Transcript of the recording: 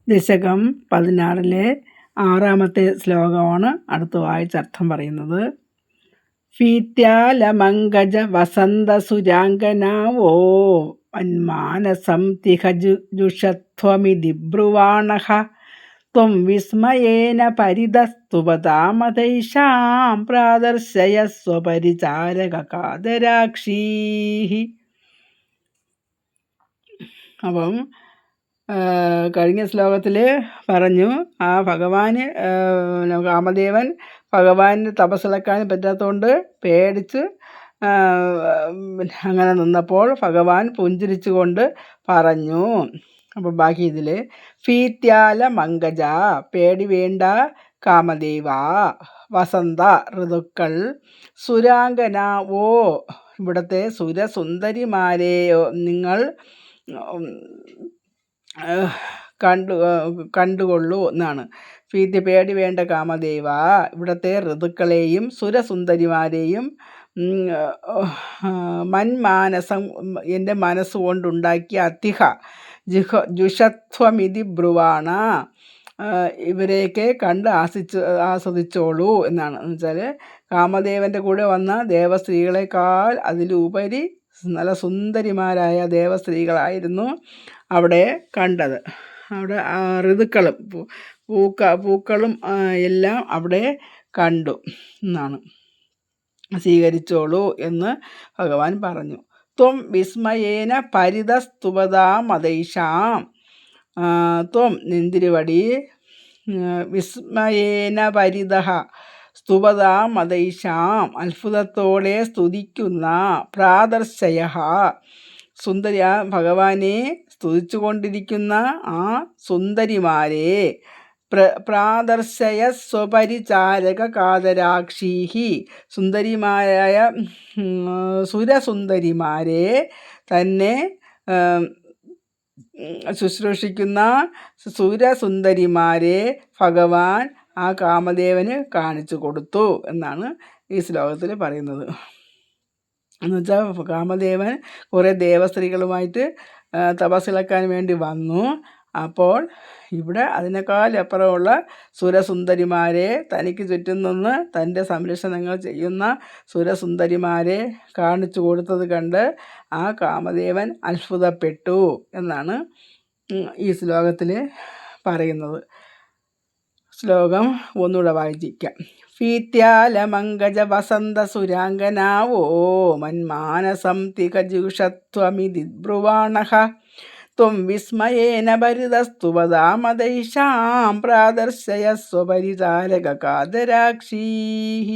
ദശകം 16 6-ാമത്തെ ശ്ലോകമാണ് അടുത്ത് വായിച്ചർത്ഥം പറയുന്നത്. ഫീത്യാലമങ്കജ വസന്തസുരാംഗനാവോ മന്മാനസം തിഹജുഷത്വമിതി ബ്രുവാണഃ ത്വം വിസ്മയേന പരിതസ്തുപതാമതൈഷാം പ്രാദർശയസ്വ പരിചാരകകാതരാക്ഷീഃ. അപ്പം കഴിഞ്ഞ ശ്ലോകത്തിൽ പറഞ്ഞു ആ ഭഗവാന് കാമദേവൻ ഭഗവാന് തപസ്സിളക്കാൻ പറ്റാത്തതുകൊണ്ട് പേടിച്ച് അങ്ങനെ നിന്നപ്പോൾ ഭഗവാൻ പുഞ്ചിരിച്ചു കൊണ്ട് പറഞ്ഞു. അപ്പം ബാക്കി ഇതിൽ ഫീത്യാല മങ്കജ പേടി വേണ്ട കാമദേവ, വസന്ത ഋതുക്കൾ, സുരാംഗന ഓ ഇവിടുത്തെ സുരസുന്ദരിമാരെയോ നിങ്ങൾ കണ്ടുകൊള്ളൂ എന്നാണ്. പേടി വേണ്ട കാമദേവ, ഇവിടുത്തെ ഋതുക്കളെയും സുരസുന്ദരിമാരെയും മന്മാനസം എൻ്റെ മനസ്സുകൊണ്ടുണ്ടാക്കിയ അതിഹ ജുഷത്വമിതി ബ്രുവാണ ഇവരെയൊക്കെ കണ്ട് ആസ്വദിച്ചോളൂ എന്നാണ്. എന്ന് വെച്ചാൽ കാമദേവൻ്റെ കൂടെ വന്ന ദേവസ്ത്രീകളെക്കാൾ അതിലുപരി നല്ല സുന്ദരിമാരായ ദേവസ്ത്രീകളായിരുന്നു അവിടെ കണ്ടത്. അവിടെ ഋതുക്കളും പൂക്കളും എല്ലാം അവിടെ കണ്ടു എന്നാണ്. സ്വീകരിച്ചോളൂ എന്ന് ഭഗവാൻ പറഞ്ഞു. ത്വം വിസ്മയേന പരിതസ്തുപതാമതൈഷാം, ത്വം നിന്തിരുവടി, വിസ്മയേന പരിതഃ സ്തുപതാമതൈഷാം അത്ഭുതത്തോടെ സ്തുതിക്കുന്ന, പ്രാദർശയഃ സുന്ദരി ഭഗവാനെ സ്തുതിച്ചു കൊണ്ടിരിക്കുന്ന ആ സുന്ദരിമാരെ, പ്രാദർശയ സ്വപരിചാരക കാതരാക്ഷീഃ സുന്ദരിമാരായ സുരസുന്ദരിമാരെ തന്നെ ശുശ്രൂഷിക്കുന്ന സുരസുന്ദരിമാരെ ഭഗവാൻ ആ കാമദേവന് കാണിച്ചു കൊടുത്തു എന്നാണ് ഈ ശ്ലോകത്തിൽ പറയുന്നത്. എന്നുവെച്ചാൽ കാമദേവൻ കുറേ ദേവസ്ത്രീകളുമായിട്ട് തപസ്സിളക്കാൻ വേണ്ടി വന്നു. അപ്പോൾ ഇവിടെ അതിനേക്കാൾ അപ്പുറമുള്ള സുരസുന്ദരിമാരെ, തനിക്ക് ചുറ്റും നിന്ന് തൻ്റെ സംരക്ഷണങ്ങൾ ചെയ്യുന്ന സുരസുന്ദരിമാരെ കാണിച്ചു കൊടുത്തത് കണ്ട് ആ കാമദേവൻ അത്ഭുതപ്പെട്ടു എന്നാണ് ഈ ശ്ലോകത്തിൽ പറയുന്നത്. ശ്ലോകം ഒന്നുകൂടെ വായിച്ചിരിക്കാം. ഫീത്യാലമങ്കജ വസന്ത സുരാംഗനാവോ മന്മാനസം തികജുഷത്വമിതി ബ്രുവാണഃ ത്വം വിസ്മയേന പരിതസ്തുപതാമതൈഷാം പ്രാദർശയസ്വ പരിചാരക കാതരാക്ഷീഃ.